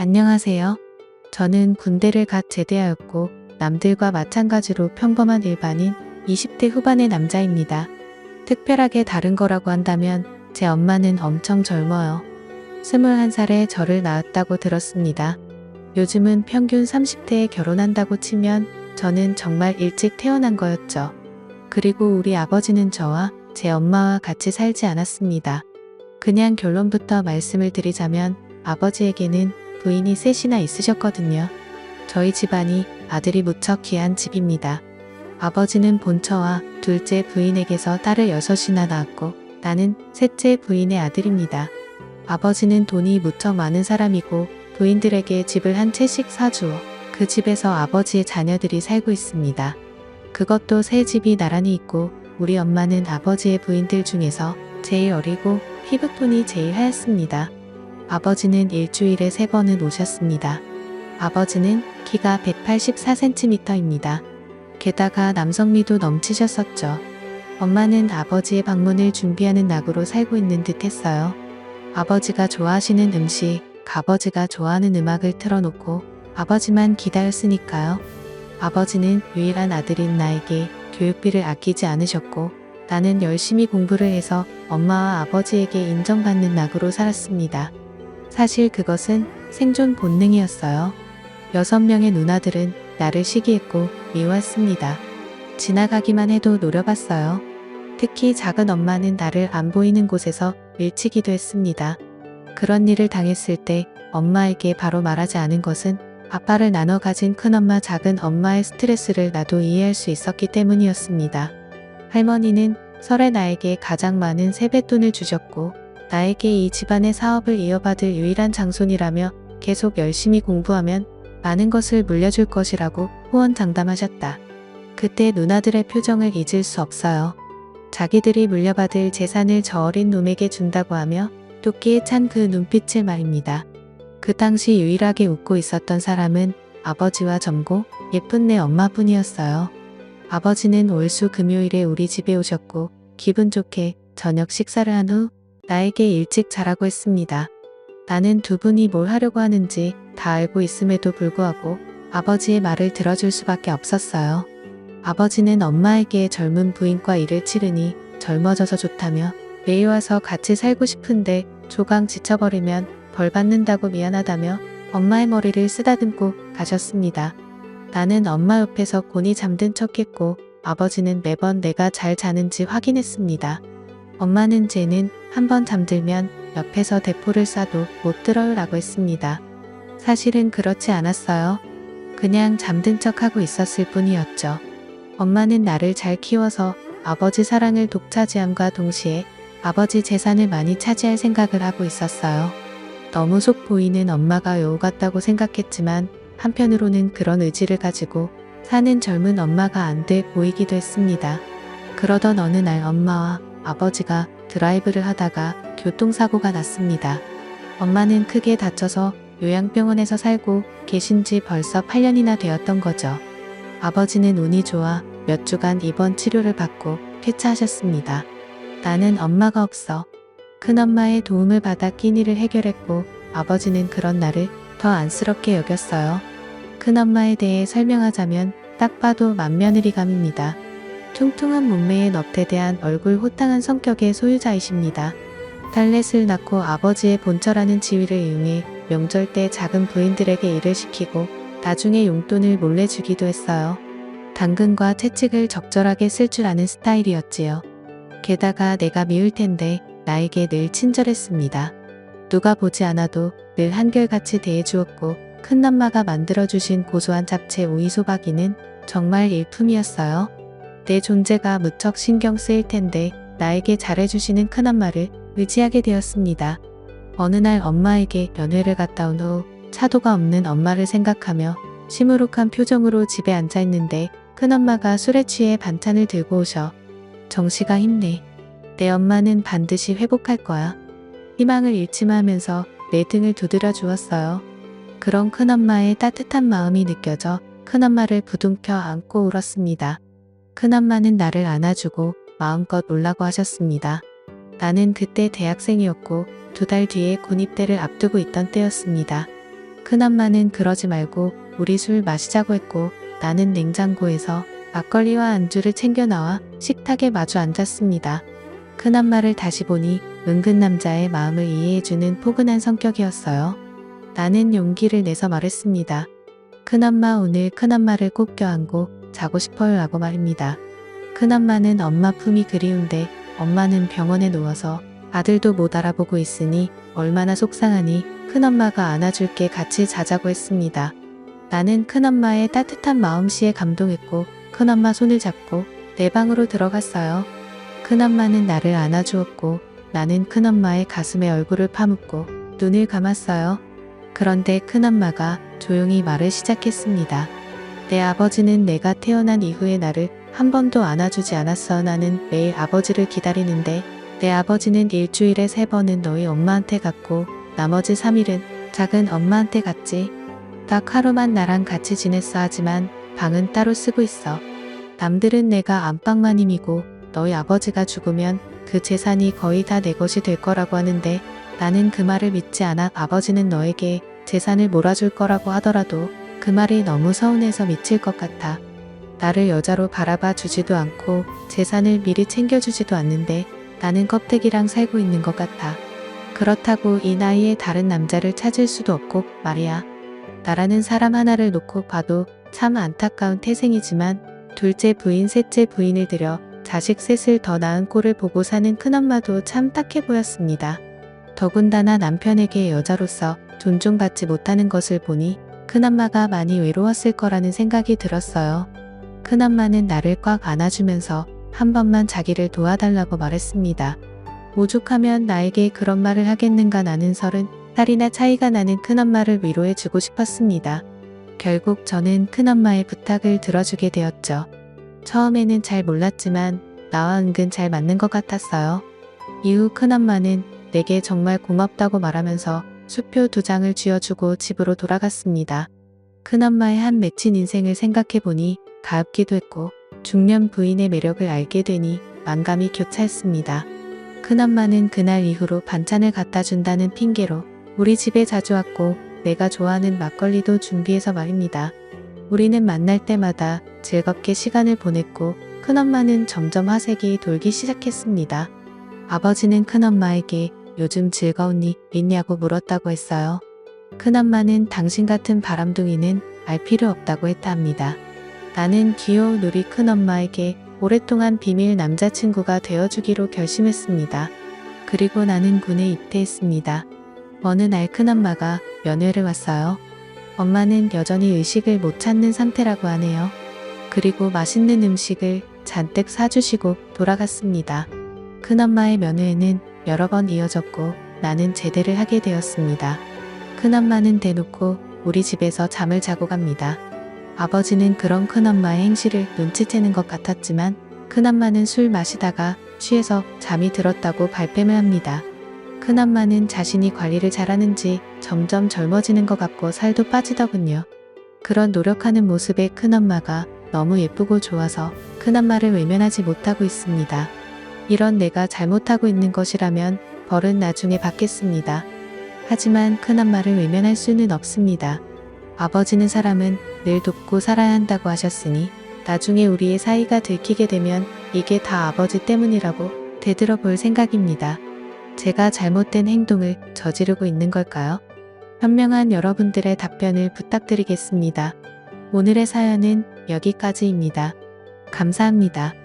안녕하세요. 저는 군대를 갓 제대하였고 남들과 마찬가지로 평범한 일반인 20대 후반의 남자입니다. 특별하게 다른 거라고 한다면 제 엄마는 엄청 젊어요. 21살에 저를 낳았다고 들었습니다. 요즘은 평균 30대에 결혼한다고 치면 저는 정말 일찍 태어난 거였죠. 그리고 우리 아버지는 저와 제 엄마와 같이 살지 않았습니다. 그냥 결론부터 말씀을 드리자면 아버지에게는 부인이 셋이나 있으셨거든요. 저희 집안이 아들이 무척 귀한 집입니다. 아버지는 본처와 둘째 부인에게서 딸을 6이나 낳았고 나는 셋째 부인의 아들입니다. 아버지는 돈이 무척 많은 사람이고 부인들에게 집을 한 채씩 사주어 그 집에서 아버지의 자녀들이 살고 있습니다. 그것도 새 집이 나란히 있고 우리 엄마는 아버지의 부인들 중에서 제일 어리고 피부톤이 제일 하얗습니다. 아버지는 일주일에 3번은 오셨습니다. 아버지는 키가 184cm입니다. 게다가 남성미도 넘치셨었죠. 엄마는 아버지의 방문을 준비하는 낙으로 살고 있는 듯 했어요. 아버지가 좋아하시는 음식, 아버지가 좋아하는 음악을 틀어놓고 아버지만 기다렸으니까요. 아버지는 유일한 아들인 나에게 교육비를 아끼지 않으셨고 나는 열심히 공부를 해서 엄마와 아버지에게 인정받는 낙으로 살았습니다. 사실 그것은 생존 본능이었어요. 6명의 누나들은 나를 시기했고 미워했습니다. 지나가기만 해도 노려봤어요. 특히 작은 엄마는 나를 안 보이는 곳에서 밀치기도 했습니다. 그런 일을 당했을 때 엄마에게 바로 말하지 않은 것은 아빠를 나눠 가진 큰엄마 작은 엄마의 스트레스를 나도 이해할 수 있었기 때문이었습니다. 할머니는 설에 나에게 가장 많은 세뱃돈을 주셨고 나에게 이 집안의 사업을 이어받을 유일한 장손이라며 계속 열심히 공부하면 많은 것을 물려줄 것이라고 호언장담하셨다. 그때 누나들의 표정을 잊을 수 없어요. 자기들이 물려받을 재산을 저 어린 놈에게 준다고 하며 토끼에 찬 그 눈빛을 말입니다. 그 당시 유일하게 웃고 있었던 사람은 아버지와 점고 예쁜 내 엄마뿐이었어요. 아버지는 월수 금요일에 우리 집에 오셨고 기분 좋게 저녁 식사를 한 후 나에게 일찍 자라고 했습니다. 나는 두 분이 뭘 하려고 하는지 다 알고 있음에도 불구하고 아버지의 말을 들어줄 수밖에 없었어요. 아버지는 엄마에게 젊은 부인과 일을 치르니 젊어져서 좋다며 매일 와서 같이 살고 싶은데 조강 지쳐버리면 벌 받는다고 미안하다며 엄마의 머리를 쓰다듬고 가셨습니다. 나는 엄마 옆에서 곤히 잠든 척했고 아버지는 매번 내가 잘 자는지 확인했습니다. 엄마는 쟤는 한번 잠들면 옆에서 대포를 쏴도 못 들어요 라고 했습니다. 사실은 그렇지 않았어요. 그냥 잠든 척하고 있었을 뿐이었죠. 엄마는 나를 잘 키워서 아버지 사랑을 독차지함과 동시에 아버지 재산을 많이 차지할 생각을 하고 있었어요. 너무 속 보이는 엄마가 여우 같다고 생각했지만 한편으로는 그런 의지를 가지고 사는 젊은 엄마가 안 돼 보이기도 했습니다. 그러던 어느 날 엄마와 아버지가 드라이브를 하다가 교통사고가 났습니다. 엄마는 크게 다쳐서 요양병원에서 살고 계신 지 벌써 8년이나 되었던 거죠. 아버지는 운이 좋아 몇 주간 입원 치료를 받고 퇴짜하셨습니다. 나는 엄마가 없어 큰엄마의 도움을 받아 끼니를 해결했고 아버지는 그런 나를 더 안쓰럽게 여겼어요. 큰엄마에 대해 설명하자면 딱 봐도 맏며느리감입니다. 퉁퉁한 몸매에 넙대대한 얼굴 호탕한 성격의 소유자이십니다. 딸넷을 낳고 아버지의 본처라는 지위를 이용해 명절 때 작은 부인들에게 일을 시키고 나중에 용돈을 몰래 주기도 했어요. 당근과 채찍을 적절하게 쓸 줄 아는 스타일이었지요. 게다가 내가 미울 텐데 나에게 늘 친절했습니다. 누가 보지 않아도 늘 한결같이 대해주었고 큰엄마가 만들어주신 고소한 잡채 오이소박이는 정말 일품이었어요. 내 존재가 무척 신경 쓰일 텐데 나에게 잘해주시는 큰엄마를 의지하게 되었습니다. 어느 날 엄마에게 면회를 갔다 온 후 차도가 없는 엄마를 생각하며 시무룩한 표정으로 집에 앉아있는데 큰엄마가 술에 취해 반찬을 들고 오셔. 정씨가 힘내. 내 엄마는 반드시 회복할 거야. 희망을 잃지 마면서 내 등을 두드려 주었어요. 그런 큰엄마의 따뜻한 마음이 느껴져 큰엄마를 부둥켜 안고 울었습니다. 큰엄마는 나를 안아주고 마음껏 놀라고 하셨습니다. 나는 그때 대학생이었고 2달 뒤에 군입대를 앞두고 있던 때였습니다. 큰엄마는 그러지 말고 우리 술 마시자고 했고 나는 냉장고에서 막걸리와 안주를 챙겨 나와 식탁에 마주 앉았습니다. 큰엄마를 다시 보니 은근 남자의 마음을 이해해주는 포근한 성격이었어요. 나는 용기를 내서 말했습니다. 큰엄마, 오늘 큰엄마를 꼭 껴안고 자고 싶어요 라고 말입니다. 큰엄마는 엄마 품이 그리운데 엄마는 병원에 누워서 아들도 못 알아보고 있으니 얼마나 속상하니 큰엄마가 안아줄게 같이 자자고 했습니다. 나는 큰엄마의 따뜻한 마음씨에 감동했고 큰엄마 손을 잡고 내 방으로 들어갔어요. 큰엄마는 나를 안아주었고 나는 큰엄마의 가슴에 얼굴을 파묻고 눈을 감았어요. 그런데 큰엄마가 조용히 말을 시작했습니다. 내 아버지는 내가 태어난 이후에 나를 한 번도 안아주지 않았어. 나는 매일 아버지를 기다리는데 내 아버지는 일주일에 3번은 너희 엄마한테 갔고 나머지 3일은 작은 엄마한테 갔지. 딱 하루만 나랑 같이 지냈어. 하지만 방은 따로 쓰고 있어. 남들은 내가 안방마님이고 너희 아버지가 죽으면 그 재산이 거의 다 내 것이 될 거라고 하는데 나는 그 말을 믿지 않아. 아버지는 너에게 재산을 몰아줄 거라고 하더라도 그 말이 너무 서운해서 미칠 것 같아. 나를 여자로 바라봐 주지도 않고 재산을 미리 챙겨주지도 않는데 나는 껍데기랑 살고 있는 것 같아. 그렇다고 이 나이에 다른 남자를 찾을 수도 없고 말이야. 나라는 사람 하나를 놓고 봐도 참 안타까운 태생이지만 둘째 부인, 셋째 부인을 들여 자식 셋을 더 낳은 꼴을 보고 사는 큰엄마도 참 딱해 보였습니다. 더군다나 남편에게 여자로서 존중받지 못하는 것을 보니 큰엄마가 많이 외로웠을 거라는 생각이 들었어요. 큰엄마는 나를 꽉 안아주면서 한 번만 자기를 도와달라고 말했습니다. 오죽하면 나에게 그런 말을 하겠는가. 나는 30살이나 차이가 나는 큰엄마를 위로해주고 싶었습니다. 결국 저는 큰엄마의 부탁을 들어주게 되었죠. 처음에는 잘 몰랐지만 나와 은근 잘 맞는 것 같았어요. 이후 큰엄마는 내게 정말 고맙다고 말하면서 수표 2장을 쥐어주고 집으로 돌아갔습니다. 큰엄마의 한 맺힌 인생을 생각해보니 가엾기도 했고 중년 부인의 매력을 알게 되니 만감이 교차했습니다. 큰엄마는 그날 이후로 반찬을 갖다 준다는 핑계로 우리 집에 자주 왔고 내가 좋아하는 막걸리도 준비해서 말입니다. 우리는 만날 때마다 즐겁게 시간을 보냈고 큰엄마는 점점 화색이 돌기 시작했습니다. 아버지는 큰엄마에게 요즘 즐거운 일 있냐고 물었다고 했어요. 큰엄마는 당신 같은 바람둥이는 알 필요 없다고 했다 합니다. 나는 귀여운 우리 큰엄마에게 오랫동안 비밀 남자친구가 되어주기로 결심했습니다. 그리고 나는 군에 입대했습니다. 어느 날 큰엄마가 면회를 왔어요. 엄마는 여전히 의식을 못 찾는 상태라고 하네요. 그리고 맛있는 음식을 잔뜩 사주시고 돌아갔습니다. 큰엄마의 면회에는 여러 번 이어졌고 나는 제대를 하게 되었습니다. 큰엄마는 대놓고 우리 집에서 잠을 자고 갑니다. 아버지는 그런 큰엄마의 행실을 눈치채는 것 같았지만 큰엄마는 술 마시다가 취해서 잠이 들었다고 발뺌을 합니다. 큰엄마는 자신이 관리를 잘하는지 점점 젊어지는 것 같고 살도 빠지더군요. 그런 노력하는 모습에 큰엄마가 너무 예쁘고 좋아서 큰엄마를 외면하지 못하고 있습니다. 이런 내가 잘못하고 있는 것이라면 벌은 나중에 받겠습니다. 하지만 큰엄마를 외면할 수는 없습니다. 아버지는 사람은 늘 돕고 살아야 한다고 하셨으니 나중에 우리의 사이가 들키게 되면 이게 다 아버지 때문이라고 되들어 볼 생각입니다. 제가 잘못된 행동을 저지르고 있는 걸까요? 현명한 여러분들의 답변을 부탁드리겠습니다. 오늘의 사연은 여기까지입니다. 감사합니다.